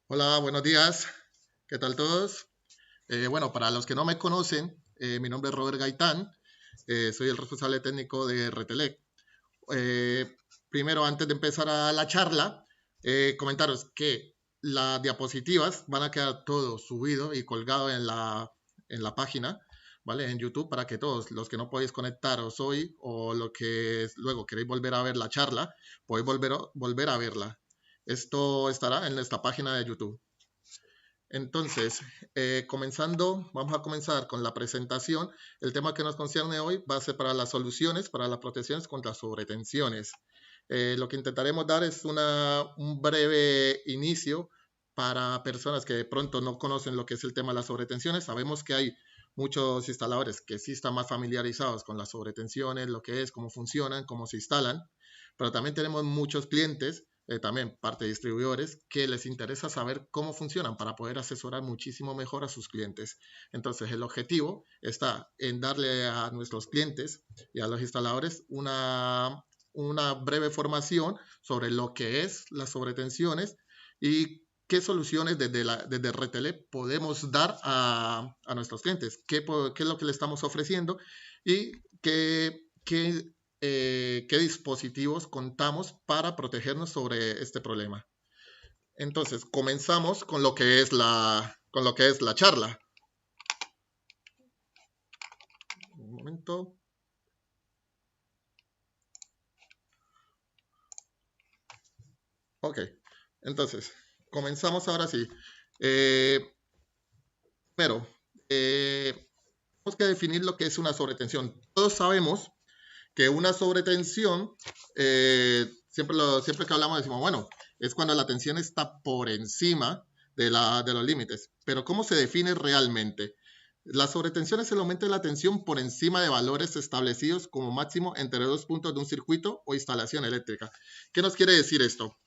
Hola, buenos días. ¿Qué tal todos? Bueno, para los que no me conocen, mi nombre es Robert Gaitán. Soy el responsable técnico de Retelec. Eh, Primero, antes de empezar a la charla, comentaros que las diapositivas van a quedar todo subido y colgado en la página, ¿vale? En YouTube, para que todos los que no podéis conectaros hoy o lo que luego queréis volver a ver la charla, podéis volver a verla. Esto estará en nuestra página de YouTube. Entonces, vamos a comenzar con la presentación. El tema que nos concierne hoy va a ser para las soluciones, para las protecciones contra sobretensiones. Lo que intentaremos dar es un breve inicio para personas que de pronto no conocen lo que es el tema de las sobretensiones. Sabemos que hay muchos instaladores que sí están más familiarizados con las sobretensiones, lo que es, cómo funcionan, cómo se instalan, pero también tenemos muchos clientes, también parte de distribuidores, que les interesa saber cómo funcionan para poder asesorar muchísimo mejor a sus clientes. Entonces, el objetivo está en darle a nuestros clientes y a los instaladores una breve formación sobre lo que es las sobretensiones y qué soluciones desde Retelec podemos dar a nuestros clientes, qué es lo que le estamos ofreciendo y qué dispositivos contamos para protegernos sobre este problema. Entonces, comenzamos con lo que es la charla. Un momento. Ok, entonces, comenzamos ahora sí. Eh, Primero, tenemos que definir lo que es una sobretensión. Todos sabemos que una sobretensión, siempre que hablamos decimos, bueno, es cuando la tensión está por encima de los límites. Pero ¿cómo se define realmente? La sobretensión es el aumento de la tensión por encima de valores establecidos como máximo entre dos puntos de un circuito o instalación eléctrica. ¿Qué nos quiere decir esto?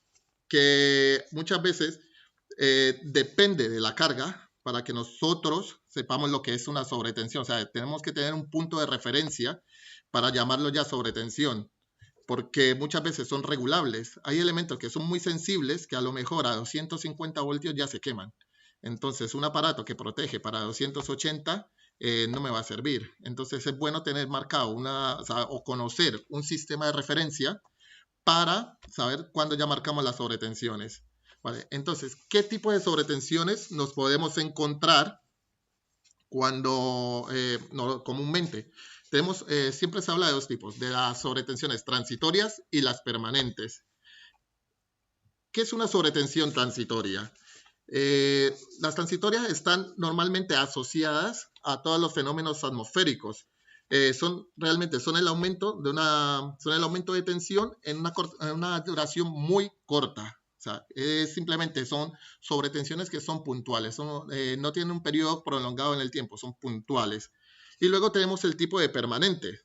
Que muchas veces depende de la carga para que nosotros sepamos lo que es una sobretensión. O sea, tenemos que tener un punto de referencia para llamarlo ya sobretensión, porque muchas veces son regulables. Hay elementos que son muy sensibles que a lo mejor a 250 voltios ya se queman. Entonces, un aparato que protege para 280 no me va a servir. Entonces, es bueno tener marcado o conocer un sistema de referencia para saber cuándo ya marcamos las sobretensiones. ¿Vale? Entonces, ¿qué tipo de sobretensiones nos podemos encontrar cuando comúnmente? Siempre se habla de dos tipos, de las sobretensiones transitorias y las permanentes. ¿Qué es una sobretensión transitoria? Las transitorias están normalmente asociadas a todos los fenómenos atmosféricos. Son el aumento de tensión en una duración muy corta. O sea, simplemente son sobretensiones que son puntuales, no tienen un periodo prolongado en el tiempo, son puntuales. Y luego tenemos el tipo de permanente.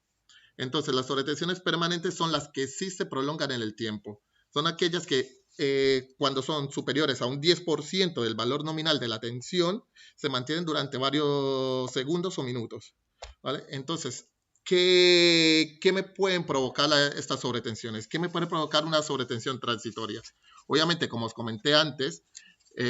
Entonces, las sobretensiones permanentes son las que sí se prolongan en el tiempo. Son aquellas que cuando son superiores a un 10% del valor nominal de la tensión, se mantienen durante varios segundos o minutos. ¿Vale? Entonces, ¿qué me pueden provocar estas sobretensiones? ¿Qué me puede provocar una sobretensión transitoria? Obviamente, como os comenté antes,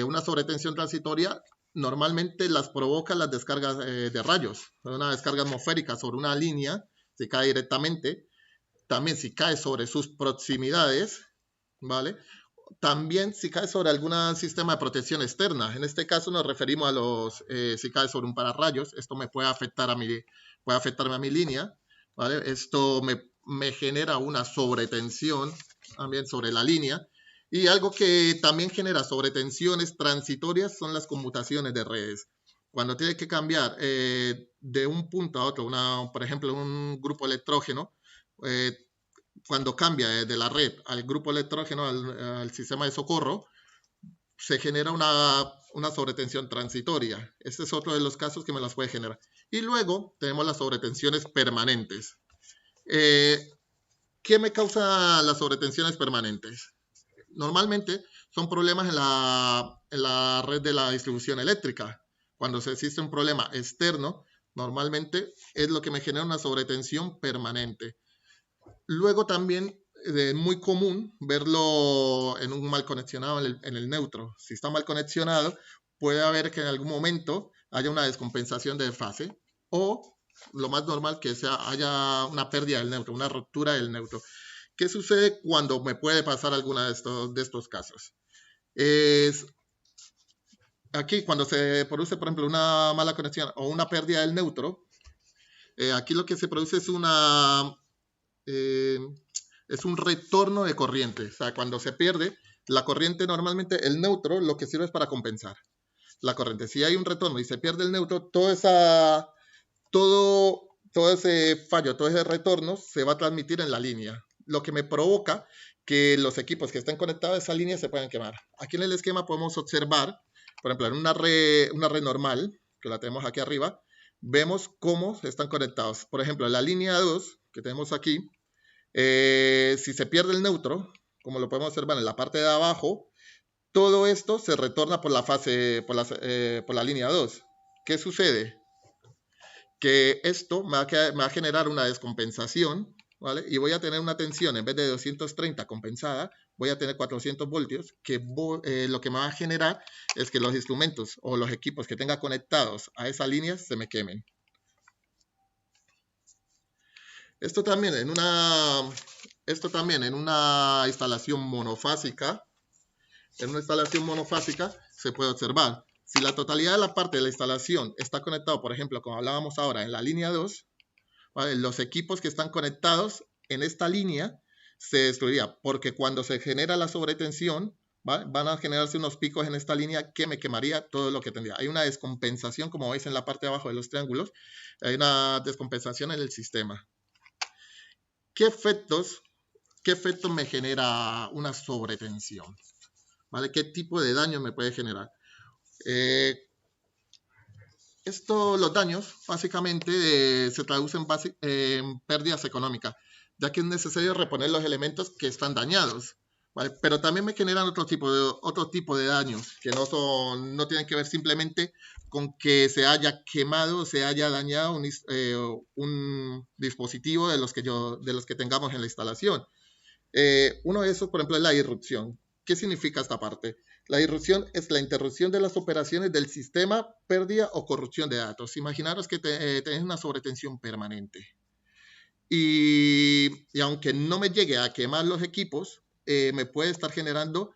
una sobretensión transitoria normalmente las provoca las descargas de rayos, una descarga atmosférica sobre una línea, si cae directamente, también si cae sobre sus proximidades, ¿vale? También si cae sobre algún sistema de protección externa. En este caso nos referimos si cae sobre un pararrayos, esto me puede afectarme a mi línea, ¿vale? Esto me genera una sobretensión también sobre la línea. Y algo que también genera sobretensiones transitorias son las conmutaciones de redes. Cuando tiene que cambiar de un punto a otro, por ejemplo, un grupo electrógeno, eh, cuando cambia de la red al grupo electrógeno, al sistema de socorro, se genera una sobretensión transitoria. Este es otro de los casos que me las puede generar. Y luego tenemos las sobretensiones permanentes. Eh, ¿Qué me causa las sobretensiones permanentes? Normalmente son problemas en la red de la distribución eléctrica. Cuando se existe un problema externo, normalmente es lo que me genera una sobretensión permanente. Luego también muy común verlo en un mal conexionado en el neutro. Si está mal conexionado, puede haber que en algún momento haya una descompensación de fase o lo más normal que haya una pérdida del neutro, una ruptura del neutro. ¿Qué sucede cuando me puede pasar alguna de estos casos? Aquí cuando se produce, por ejemplo, una mala conexión o una pérdida del neutro, aquí lo que se produce es es un retorno de corriente. O sea, cuando se pierde la corriente, normalmente el neutro lo que sirve es para compensar la corriente. Si hay un retorno y se pierde el neutro, todo ese fallo, todo ese retorno se va a transmitir en la línea, lo que me provoca que los equipos que estén conectados a esa línea se puedan quemar. Aquí en el esquema podemos observar, por ejemplo, en una red normal, que la tenemos aquí arriba, vemos cómo están conectados. Por ejemplo, en la línea 2 que tenemos aquí, si se pierde el neutro, como lo podemos observar en la parte de abajo, todo esto se retorna por por la línea 2. ¿Qué sucede? Que esto me va a generar una descompensación, ¿vale? Y voy a tener una tensión, en vez de 230 compensada, voy a tener 400 voltios, que lo que me va a generar es que los instrumentos o los equipos que tenga conectados a esa línea se me quemen. Esto también en una instalación monofásica, se puede observar. Si la totalidad de la parte de la instalación está conectado, por ejemplo, como hablábamos ahora, en la línea 2, ¿vale? Los equipos que están conectados en esta línea se destruirían, porque cuando se genera la sobretensión, ¿vale? Van a generarse unos picos en esta línea que me quemaría todo lo que tendría. Hay una descompensación, como veis en la parte de abajo de los triángulos, hay una descompensación en el sistema. ¿Qué efectos me genera una sobretensión? ¿Vale? ¿Qué tipo de daño me puede generar? Los daños básicamente se traducen en pérdidas económicas, ya que es necesario reponer los elementos que están dañados, ¿vale? Pero también me generan otro tipo de daños que no tienen que ver simplemente con que se haya quemado o se haya dañado un dispositivo de los que tengamos en la instalación. Uno de esos, por ejemplo, es la irrupción. ¿Qué significa esta parte? La irrupción es la interrupción de las operaciones del sistema, pérdida o corrupción de datos. Imaginaros que tenés una sobretensión permanente. Y aunque no me llegue a quemar los equipos, me puede estar generando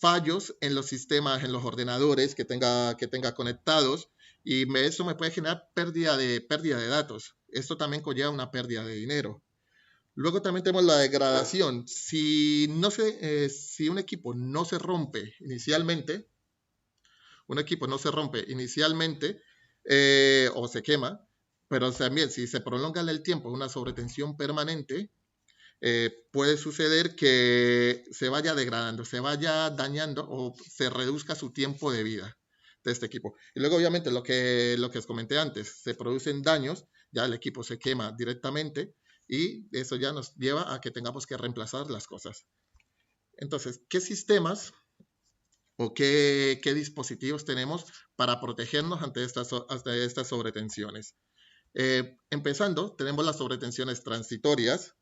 fallos en los sistemas, en los ordenadores que tenga conectados, y eso me puede generar pérdida de datos. Esto también conlleva una pérdida de dinero. Luego también tenemos la degradación. Si un equipo no se rompe inicialmente, o se quema, pero también si se prolonga en el tiempo una sobretensión permanente, puede suceder que se vaya degradando, se vaya dañando o se reduzca su tiempo de vida de este equipo. Y luego obviamente lo que os comenté antes, se producen daños, ya el equipo se quema directamente, y eso ya nos lleva a que tengamos que reemplazar las cosas. Entonces, ¿qué sistemas o qué dispositivos tenemos para protegernos ante estas sobretensiones? Empezando, tenemos las sobretensiones transitorias,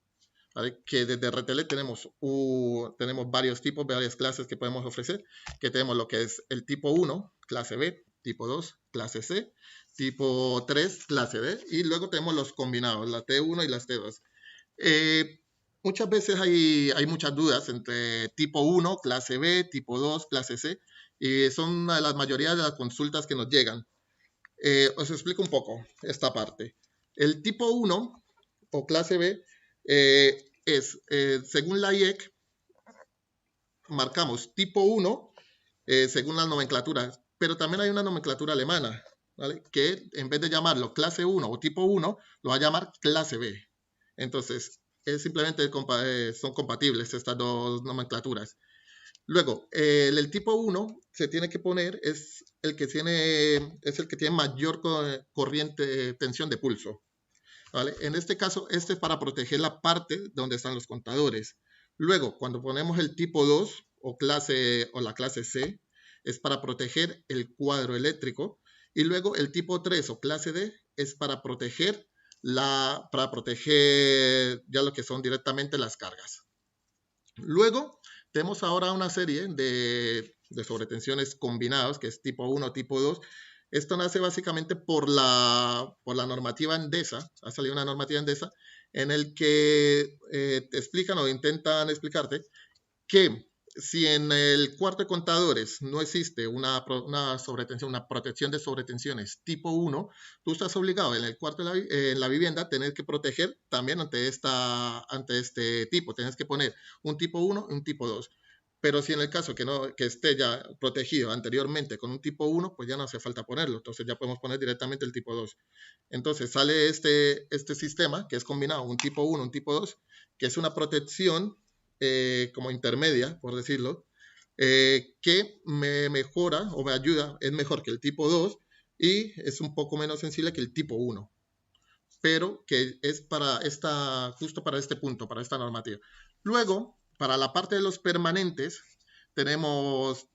¿vale? Que desde RTL tenemos varios tipos, varias clases que podemos ofrecer, que tenemos lo que es el tipo 1, clase B, tipo 2, clase C, tipo 3, clase D, y luego tenemos los combinados, la T1 y las T2. Muchas veces hay muchas dudas entre tipo 1, clase B, tipo 2, clase C, y son una de las mayorías de las consultas que nos llegan. Os explico un poco esta parte. El tipo 1 o clase B según la IEC, marcamos tipo 1 según las nomenclaturas, pero también hay una nomenclatura alemana, ¿vale? Que en vez de llamarlo clase 1 o tipo 1, lo va a llamar clase B. Entonces, simplemente son compatibles estas dos nomenclaturas. Luego, el tipo 1 se tiene que poner, es el que tiene mayor tensión de pulso, ¿vale? En este caso, es para proteger la parte donde están los contadores. Luego, cuando ponemos el tipo 2 o la clase C, es para proteger el cuadro eléctrico. Y luego el tipo 3 o clase D es para proteger para proteger ya lo que son directamente las cargas. Luego, tenemos ahora una serie de sobretensiones combinados, que es tipo 1, tipo 2. Esto nace básicamente por la normativa Endesa, ha salido una normativa Endesa, en el que te explican o intentan explicarte que si en el cuarto de contadores no existe una sobretensión, una protección de sobretensiones tipo 1, tú estás obligado en el cuarto en la vivienda a tener que proteger también ante este tipo. Tienes que poner un tipo 1 y un tipo 2. Pero si en el caso que esté ya protegido anteriormente con un tipo 1, pues ya no hace falta ponerlo. Entonces ya podemos poner directamente el tipo 2. Entonces sale este sistema que es combinado un tipo 1, un tipo 2, que es una protección como intermedia, por decirlo, que me mejora o me ayuda, es mejor que el tipo 2 y es un poco menos sensible que el tipo 1, pero que es justo para este punto, para esta normativa. Luego, para la parte de los permanentes, tenemos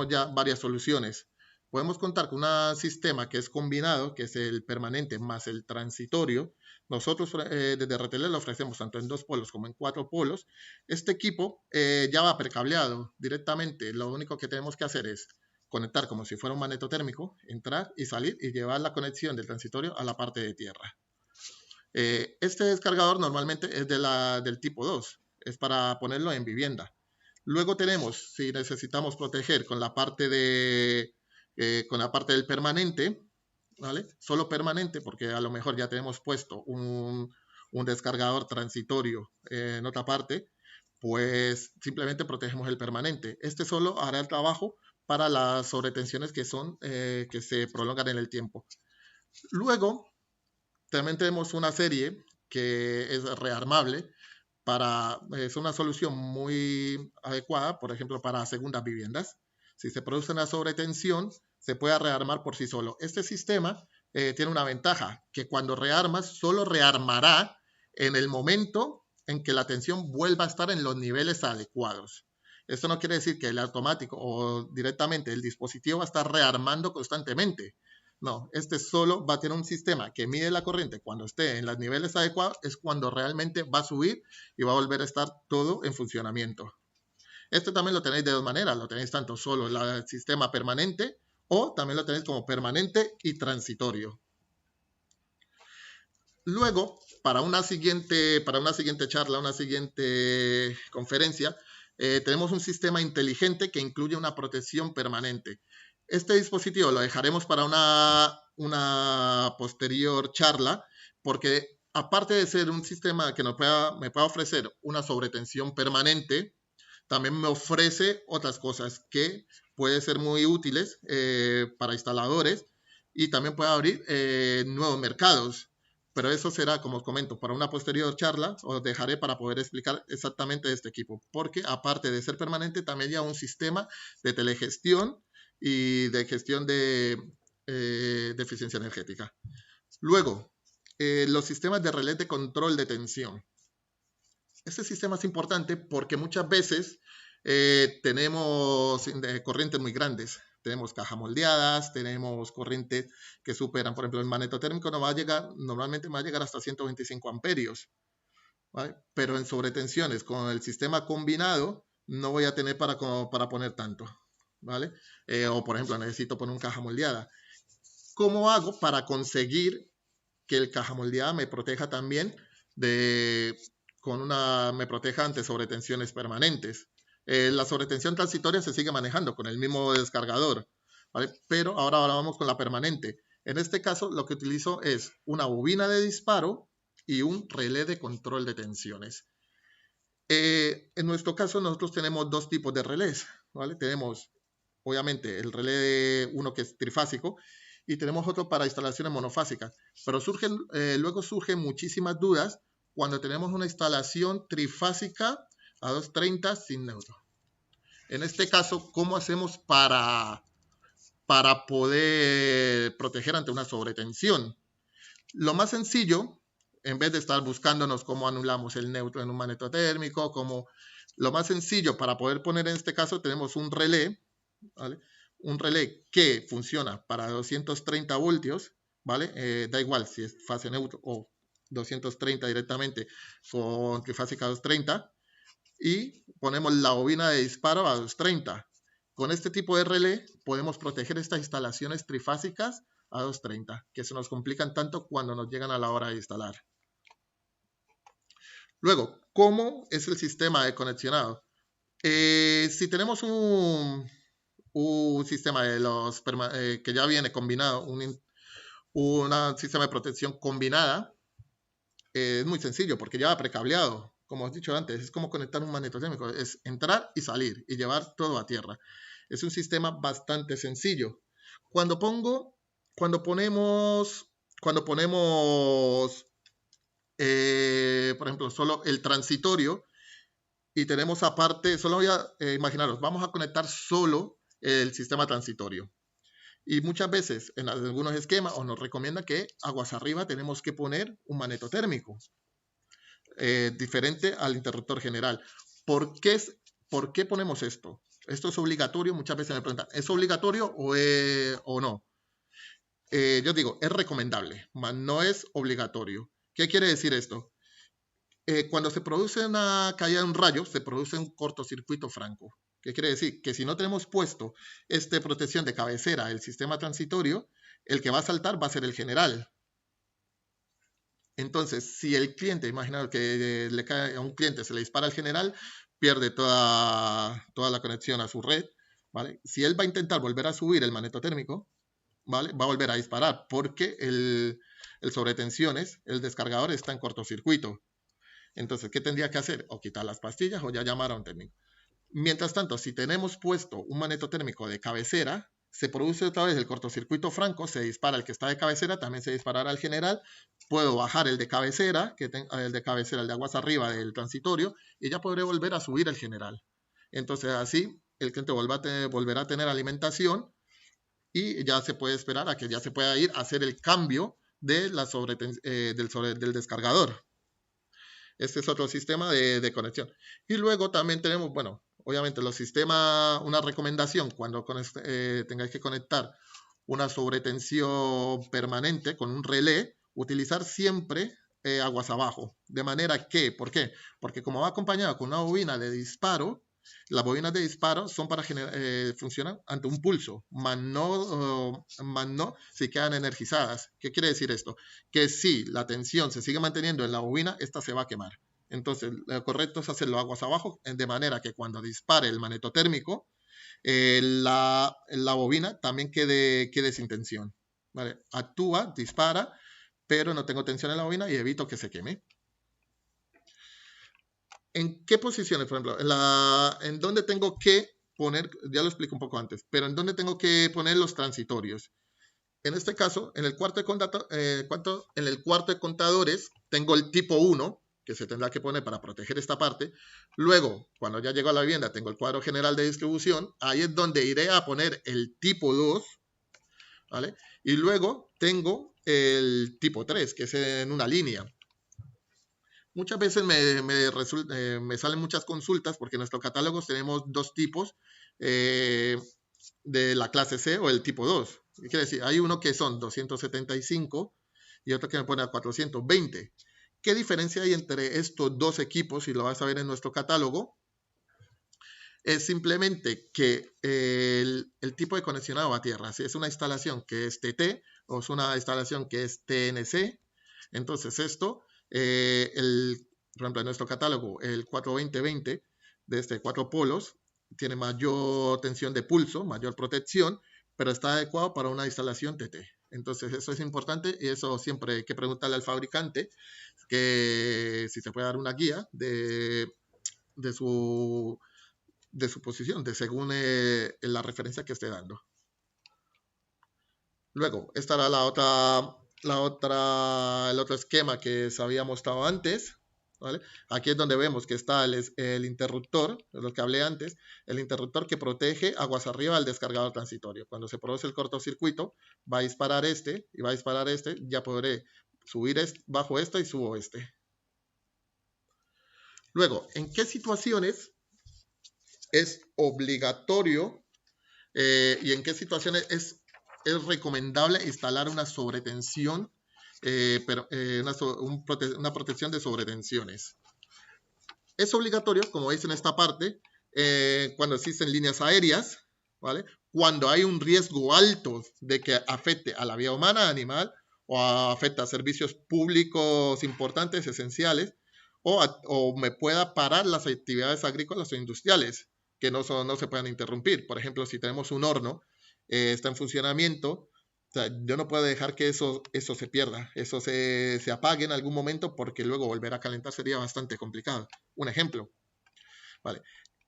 ya varias soluciones. Podemos contar con un sistema que es combinado, que es el permanente más el transitorio. Nosotros desde RTL lo ofrecemos tanto en 2 polos como en 4 polos. Este equipo ya va precableado directamente. Lo único que tenemos que hacer es conectar como si fuera un magneto térmico, entrar y salir y llevar la conexión del transitorio a la parte de tierra. Este descargador normalmente es del tipo 2, es para ponerlo en vivienda. Luego tenemos, si necesitamos proteger con la parte del permanente, ¿vale? Solo permanente, porque a lo mejor ya tenemos puesto un descargador transitorio en otra parte, pues simplemente protegemos el permanente. Este solo hará el trabajo para las sobretensiones que se prolongan en el tiempo. Luego, también tenemos una serie que es rearmable, es una solución muy adecuada, por ejemplo, para segundas viviendas. Si se produce una sobretensión, se puede rearmar por sí solo. Este sistema tiene una ventaja, que cuando rearmas, solo rearmará en el momento en que la tensión vuelva a estar en los niveles adecuados. Esto no quiere decir que el automático o directamente el dispositivo va a estar rearmando constantemente. No, este solo va a tener un sistema que mide la corriente cuando esté en los niveles adecuados, es cuando realmente va a subir y va a volver a estar todo en funcionamiento. Este también lo tenéis de dos maneras, lo tenéis tanto solo en el sistema permanente o también lo tenéis como permanente y transitorio. Luego, para una siguiente charla, una siguiente conferencia, tenemos un sistema inteligente que incluye una protección permanente. Este dispositivo lo dejaremos para una posterior charla, porque aparte de ser un sistema que me pueda ofrecer una sobretensión permanente, también me ofrece otras cosas que pueden ser muy útiles para instaladores y también puede abrir nuevos mercados. Pero eso será, como os comento, para una posterior charla. Os dejaré para poder explicar exactamente este equipo, porque aparte de ser permanente, también lleva un sistema de telegestión y de gestión de eficiencia energética. Luego, los sistemas de relé de control de tensión. Este sistema es importante porque muchas veces tenemos corrientes muy grandes. Tenemos cajas moldeadas, tenemos corrientes que superan, por ejemplo, el magneto térmico normalmente va a llegar hasta 125 amperios, ¿vale? Pero en sobretensiones con el sistema combinado no voy a tener para poner tanto, ¿vale? O por ejemplo, necesito poner una caja moldeada. ¿Cómo hago para conseguir que el caja moldeada me proteja también me proteja ante sobretensiones permanentes? La sobretensión transitoria se sigue manejando con el mismo descargador, ¿vale? Pero ahora vamos con la permanente. En este caso, lo que utilizo es una bobina de disparo y un relé de control de tensiones. En nuestro caso, nosotros tenemos dos tipos de relés, ¿vale? Tenemos, obviamente, el relé uno que es trifásico y tenemos otro para instalaciones monofásicas. Pero luego surgen muchísimas dudas cuando tenemos una instalación trifásica a 230 sin neutro. En este caso, ¿cómo hacemos para poder proteger ante una sobretensión? Lo más sencillo, en vez de estar buscándonos cómo anulamos el neutro en un magneto térmico, lo más sencillo para poder poner en este caso tenemos un relé, ¿vale? Un relé que funciona para 230 voltios, ¿vale? Da igual si es fase neutro o 230 directamente con trifásica 230 y ponemos la bobina de disparo a 230. Con este tipo de relé podemos proteger estas instalaciones trifásicas a 230, que se nos complican tanto cuando nos llegan a la hora de instalar. Luego, ¿cómo es el sistema de conexionado? Si tenemos un sistema de los que ya viene combinado, un sistema de protección combinada, es muy sencillo porque ya va precableado. Como os he dicho antes, es como conectar un magnetotérmico, es entrar y salir y llevar todo a tierra. Es un sistema bastante sencillo. Cuando ponemos, por ejemplo, solo el transitorio y tenemos aparte, solo voy a imaginaros, vamos a conectar solo el sistema transitorio. Y muchas veces en algunos esquemas os nos recomienda que aguas arriba tenemos que poner un magnetotérmico diferente al interruptor general. ¿Por qué ponemos esto? Esto es obligatorio, muchas veces me preguntan, ¿es obligatorio o no? Yo digo, es recomendable, mas no es obligatorio. ¿Qué quiere decir esto? Cuando se produce una caída de un rayo, se produce un cortocircuito franco. ¿Qué quiere decir? Que si no tenemos puesto esta protección de cabecera del sistema transitorio, el que va a saltar va a ser el general. Entonces, si el cliente, imaginaos que le cae a un cliente, se le dispara al general, pierde toda la conexión a su red, ¿vale? Si él va a intentar volver a subir el magnetotérmico, ¿vale? Va a volver a disparar porque el sobretensiones, el descargador está en cortocircuito. Entonces, ¿qué tendría que hacer? O quitar las pastillas o ya llamar a un técnico. Mientras tanto, si tenemos puesto un magnetotérmico de cabecera, se produce otra vez el cortocircuito franco, se dispara el que está de cabecera, también se disparará el general, puedo bajar el de cabecera, el de aguas arriba del transitorio, y ya podré volver a subir el general. Entonces así el cliente volverá a tener alimentación y ya se puede esperar a que ya se pueda ir a hacer el cambio de del descargador. Este es otro sistema de conexión. Y luego también tenemos, bueno, obviamente los sistemas, una recomendación cuando tengáis que conectar una sobretensión permanente con un relé, utilizar siempre aguas abajo. De manera que, ¿por qué? Porque como va acompañado con una bobina de disparo, las bobinas de disparo son funcionan ante un pulso, más no si quedan energizadas. ¿Qué quiere decir esto? Que si la tensión se sigue manteniendo en la bobina, esta se va a quemar. Entonces, lo correcto es hacerlo aguas abajo, de manera que cuando dispare el magnetotérmico, la bobina también quede sin tensión. ¿Vale? Actúa, dispara, pero no tengo tensión en la bobina y evito que se queme. ¿En qué posiciones, por ejemplo? ¿En dónde tengo que poner? Ya lo explico un poco antes, pero ¿en dónde tengo que poner los transitorios? En este caso, en el cuarto de contadores, tengo el tipo 1, que se tendrá que poner para proteger esta parte. Luego, cuando ya llego a la vivienda, tengo el cuadro general de distribución. Ahí es donde iré a poner el tipo 2, ¿vale? Y luego tengo el tipo 3, que es en una línea. Muchas veces me salen muchas consultas porque en nuestros catálogos tenemos dos tipos de la clase C o el tipo 2. ¿Qué quiere decir? Hay uno que son 275 y otro que me pone a 420. ¿Qué diferencia hay entre estos dos equipos? Y lo vas a ver en nuestro catálogo. Es simplemente que el tipo de conexionado a tierra, si es una instalación que es TT o es una instalación que es TNC, entonces esto, por ejemplo, en nuestro catálogo, el 420-20 de 4 polos, tiene mayor tensión de pulso, mayor protección, pero está adecuado para una instalación TT. Entonces eso es importante y eso siempre hay que preguntarle al fabricante que si se puede dar una guía de su posición, según la referencia que esté dando. Luego, esta era el otro esquema que se había mostrado antes, ¿vale? Aquí es donde vemos que está el interruptor, de lo que hablé antes, el interruptor que protege aguas arriba al descargador transitorio. Cuando se produce el cortocircuito, va a disparar este y va a disparar este, ya podré subir bajo esto y subo este. Luego, ¿en qué situaciones es obligatorio y en qué situaciones es es recomendable instalar una sobretensión, una protección de sobretensiones. Es obligatorio, como dice en esta parte, cuando existen líneas aéreas, ¿vale? Cuando hay un riesgo alto de que afecte a la vida humana, animal, o afecte a servicios públicos importantes, esenciales, o me pueda parar las actividades agrícolas o industriales que no se puedan interrumpir. Por ejemplo, si tenemos un horno, está en funcionamiento, o sea, yo no puedo dejar que eso se pierda, eso se apague en algún momento porque luego volver a calentar sería bastante complicado. Un ejemplo, ¿vale?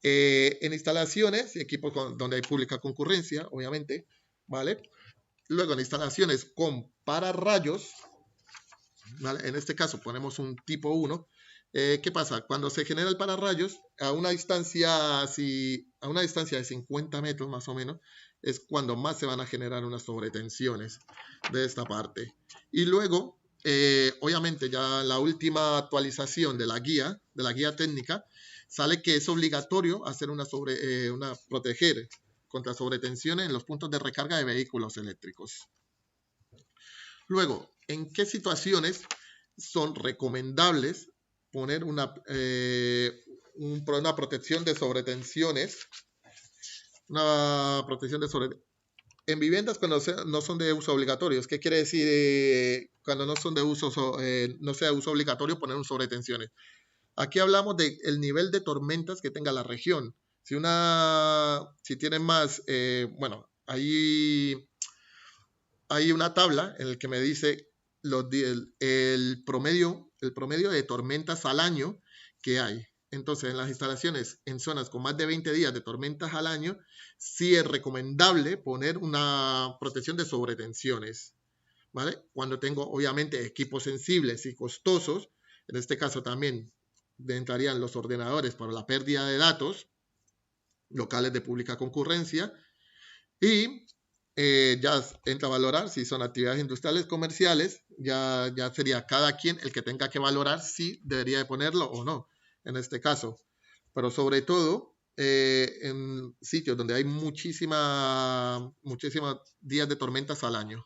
En instalaciones, equipos donde hay pública concurrencia, obviamente, ¿vale? Luego en instalaciones con pararrayos, ¿vale? En este caso ponemos un tipo 1. ¿Qué pasa? Cuando se genera el pararrayos, a una distancia de 50 metros más o menos, es cuando más se van a generar unas sobretensiones de esta parte. Y luego, obviamente, ya la última actualización de la guía técnica, sale que es obligatorio hacer proteger contra sobretensiones en los puntos de recarga de vehículos eléctricos. Luego, ¿en qué situaciones son recomendables poner una protección de sobretensiones? En viviendas cuando no son de uso obligatorio. ¿Qué quiere decir cuando no son de uso, no sea de uso obligatorio poner un sobretensiones? Aquí hablamos del nivel de tormentas que tenga la región. Si tiene más, bueno, hay una tabla en la que me dice el promedio de tormentas al año que hay. Entonces, en las instalaciones en zonas con más de 20 días de tormentas al año, sí es recomendable poner una protección de sobretensiones, ¿vale? Cuando tengo, obviamente, equipos sensibles y costosos, en este caso también entrarían los ordenadores para la pérdida de datos, locales de pública concurrencia, y ya entra a valorar si son actividades industriales, comerciales, ya sería cada quien el que tenga que valorar si debería de ponerlo o no, en este caso. Pero sobre todo, en sitios donde hay muchísimas días de tormentas al año.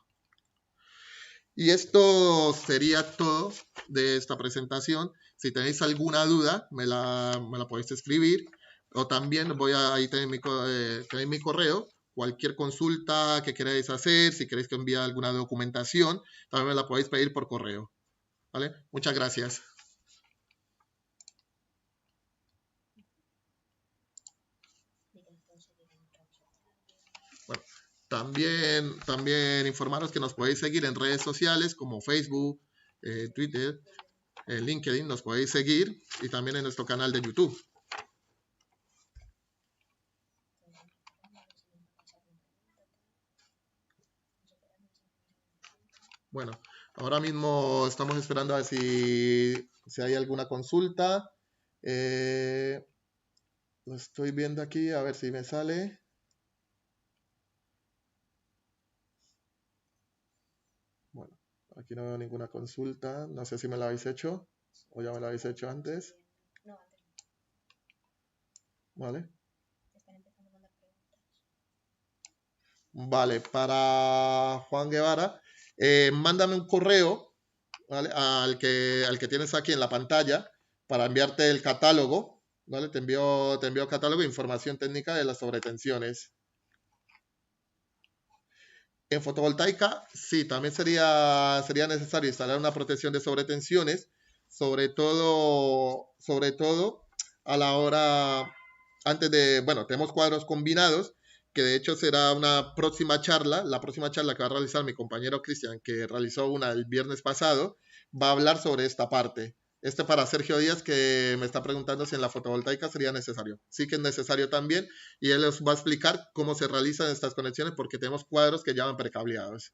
Y esto sería todo de esta presentación. Si tenéis alguna duda, me la podéis escribir. O también ahí tenéis mi correo. Cualquier consulta que queráis hacer, si queréis que envíe alguna documentación, también me la podéis pedir por correo. ¿Vale? Muchas gracias. Bueno, también informaros que nos podéis seguir en redes sociales como Facebook, Twitter, LinkedIn, nos podéis seguir y también en nuestro canal de YouTube. Bueno, ahora mismo estamos esperando a ver si hay alguna consulta. Lo estoy viendo aquí, a ver si me sale. Bueno, aquí no veo ninguna consulta. No sé si me la habéis hecho o ya me la habéis hecho antes. Vale. Vale, para Juan Guevara, mándame un correo, ¿vale? al que tienes aquí en la pantalla para enviarte el catálogo, ¿vale? Te envío catálogo e información técnica de las sobretensiones. En fotovoltaica, sí, también sería necesario instalar una protección de sobretensiones, sobre todo a la hora, bueno, tenemos cuadros combinados, que de hecho será una próxima charla, la próxima charla que va a realizar mi compañero Cristian, que realizó una el viernes pasado, va a hablar sobre esta parte. Para Sergio Díaz, que me está preguntando si en la fotovoltaica sería necesario. Sí que es necesario también, y él os va a explicar cómo se realizan estas conexiones, porque tenemos cuadros que ya van precableados.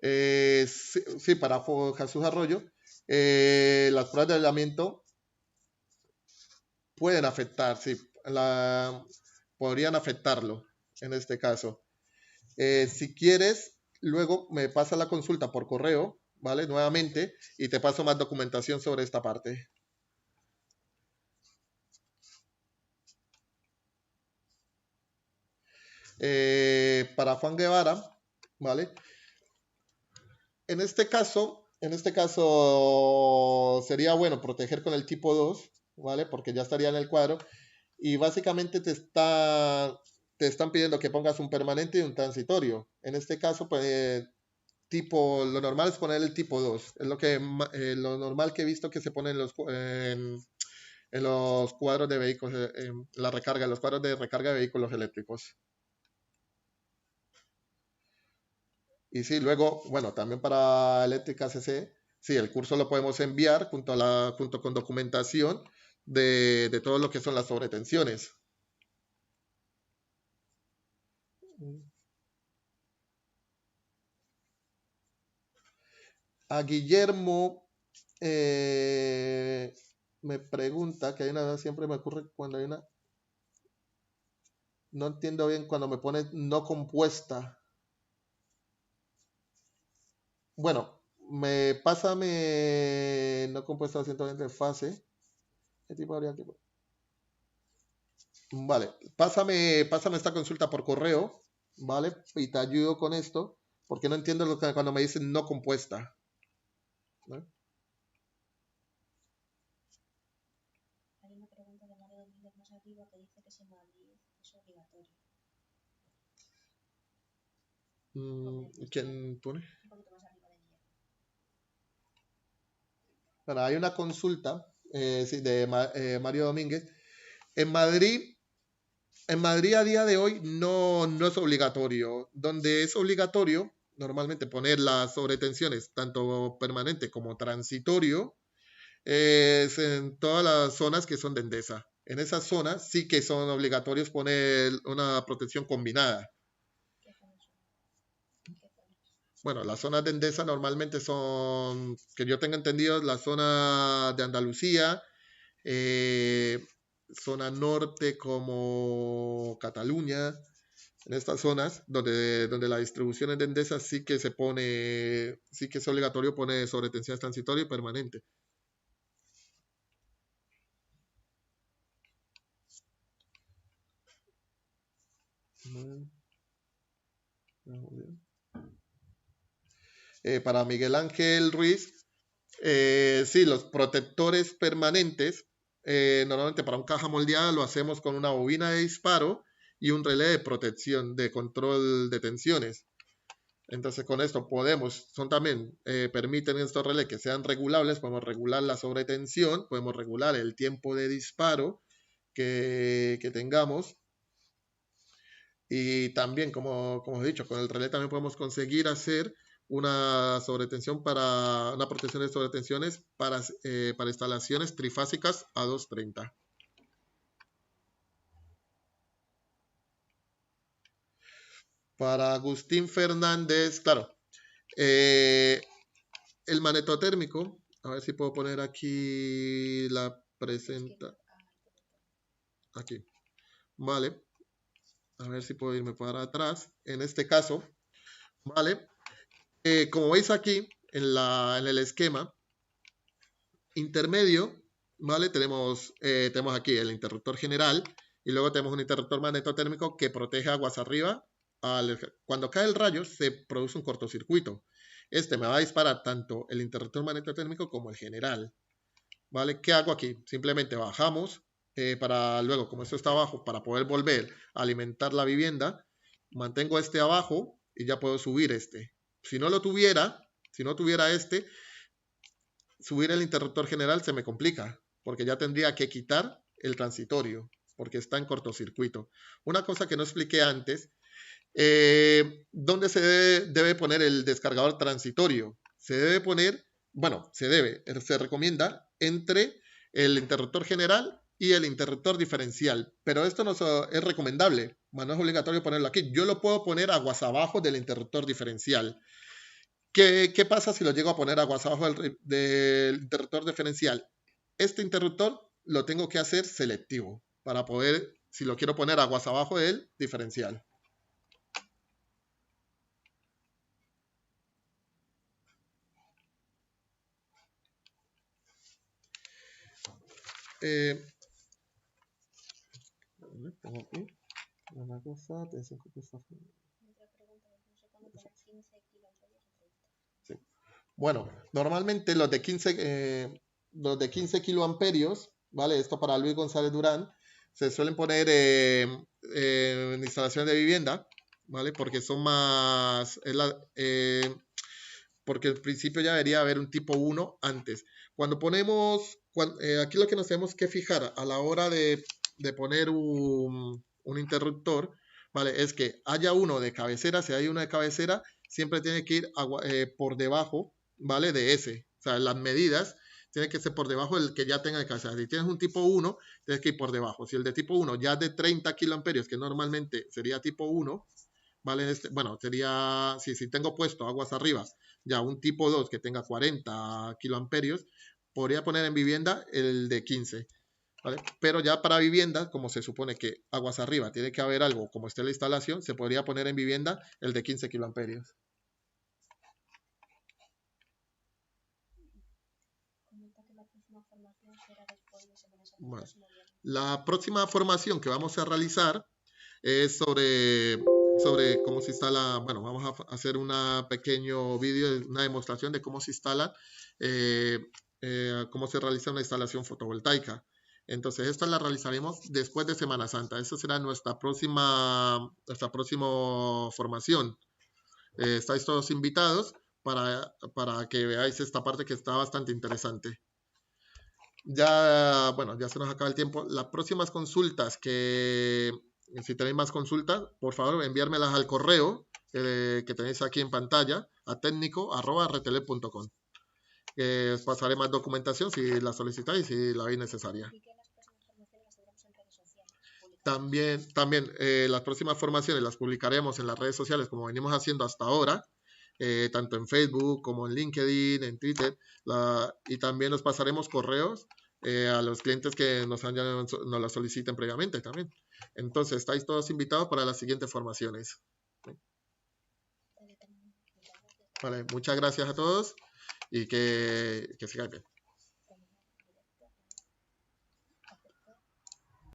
Sí, para Jesús Arroyo, las pruebas de aislamiento pueden afectar, sí, podrían afectarlo en este caso. Si quieres, luego me pasa la consulta por correo, ¿vale? Nuevamente, y te paso más documentación sobre esta parte. Para Juan Guevara, ¿vale? En este caso sería bueno proteger con el tipo 2, ¿vale? Porque ya estaría en el cuadro. Y básicamente te están pidiendo que pongas un permanente y un transitorio. En este caso, pues, lo normal es poner el tipo 2. Es lo normal que he visto que se pone en los cuadros de vehículos, en la recarga, en los cuadros de recarga de vehículos eléctricos. Y sí, luego, bueno, también para eléctrica CC, sí, el curso lo podemos enviar junto con documentación de todo lo que son las sobretensiones. A Guillermo me pregunta, que hay una, siempre me ocurre cuando hay una, no entiendo bien cuando me pone no compuesta. Bueno, pásame no compuesta 120 fase. ¿Qué tipo de tipo? Vale, pásame esta consulta por correo, ¿vale? Y te ayudo con esto, porque no entiendo cuando me dicen no compuesta. ¿No? Hay una pregunta de Mario Domínguez más arriba que dice que si en Madrid es obligatorio. ¿Quién pone? Un poquito más arriba de Guillermo. Bueno, hay una consulta sí, de Mario Domínguez. En Madrid a día de hoy no es obligatorio. Donde es obligatorio, normalmente poner las sobretensiones, tanto permanente como transitorio, es en todas las zonas que son de Endesa. En esas zonas sí que son obligatorios poner una protección combinada. Bueno, las zonas de Endesa normalmente son, que yo tenga entendido, la zona de Andalucía, zona norte como Cataluña, en estas zonas donde la distribución es de Endesa sí que sí que es obligatorio poner sobretensiones transitorio y permanente. Para Miguel Ángel Ruiz, sí, los protectores permanentes, normalmente para un caja moldeada lo hacemos con una bobina de disparo y un relé de protección, de control de tensiones. Entonces con esto permiten estos relés que sean regulables, podemos regular la sobretensión, podemos regular el tiempo de disparo que tengamos. Y también, como he dicho, con el relé también podemos conseguir hacer una protección de sobretensiones para instalaciones trifásicas a 230. Para Agustín Fernández, claro, el magnetotérmico, a ver si puedo poner aquí la presenta. Aquí, vale. A ver si puedo irme para atrás. En este caso, vale. Como veis aquí en el esquema intermedio, ¿vale? Tenemos aquí el interruptor general y luego tenemos un interruptor magnetotérmico que protege aguas arriba. Cuando cae el rayo se produce un cortocircuito. Este me va a disparar tanto el interruptor magnetotérmico como el general. ¿Vale? ¿Qué hago aquí? Simplemente bajamos para luego, como esto está abajo, para poder volver a alimentar la vivienda, mantengo este abajo y ya puedo subir este. Si no tuviera este, subir el interruptor general se me complica, porque ya tendría que quitar el transitorio, porque está en cortocircuito. Una cosa que no expliqué antes, ¿dónde se debe poner el descargador transitorio? Se debe poner, se recomienda entre el interruptor general y el interruptor diferencial, pero esto no es recomendable, no es obligatorio ponerlo aquí. Yo lo puedo poner aguas abajo del interruptor diferencial. ¿Qué pasa si lo llego a poner aguas abajo del interruptor diferencial? Este interruptor lo tengo que hacer selectivo para poder, si lo quiero poner aguas abajo del diferencial. Pongo aquí una cosa, atención que está... Otra pregunta, no sé cuándo poner 15 kiloamperios o 30. Sí. Bueno, normalmente los de 15 kiloamperios, ¿vale? Esto para Luis González Durán, se suelen poner en instalaciones de vivienda, ¿vale? Porque son más, porque en principio ya debería haber un tipo 1 antes. Cuando ponemos, aquí lo que nos tenemos que fijar a la hora de poner un interruptor, ¿vale? Es que haya uno de cabecera, si hay uno de cabecera, siempre tiene que ir por debajo, ¿vale? De ese. O sea, las medidas tienen que ser por debajo del que ya tenga de cabecera. Si tienes un tipo 1, tienes que ir por debajo. Si el de tipo 1 ya es de 30 kiloamperios, que normalmente sería tipo 1, ¿vale? Bueno, sería, si tengo puesto aguas arriba, ya un tipo 2 que tenga 40 kiloamperios, podría poner en vivienda el de 15, ¿vale? Pero ya para vivienda, como se supone que aguas arriba tiene que haber algo como esté la instalación, se podría poner en vivienda el de 15 kiloamperios. Comenta que la próxima formación será después de Semana Santa. Bueno, la próxima formación que vamos a realizar es sobre cómo se instala, bueno, vamos a hacer un pequeño vídeo, una demostración de cómo se instala, cómo se realiza una instalación fotovoltaica. Entonces, esta la realizaremos después de Semana Santa. Esa será nuestra próxima formación. Estáis todos invitados para que veáis esta parte que está bastante interesante. Ya, bueno, ya se nos acaba el tiempo. Las próximas consultas si tenéis más consultas, por favor, enviármelas al correo que tenéis aquí en pantalla, a técnico@retele.com. Os pasaré más documentación si la solicitáis y si la veis necesaria. Y que las próximas formaciones las tendremos en redes sociales. También las próximas formaciones las publicaremos en las redes sociales como venimos haciendo hasta ahora, tanto en Facebook como en LinkedIn, en Twitter, y también nos pasaremos correos a los clientes que nos la soliciten previamente también. Entonces, estáis todos invitados para las siguientes formaciones. Vale, muchas gracias a todos y que sigáis bien.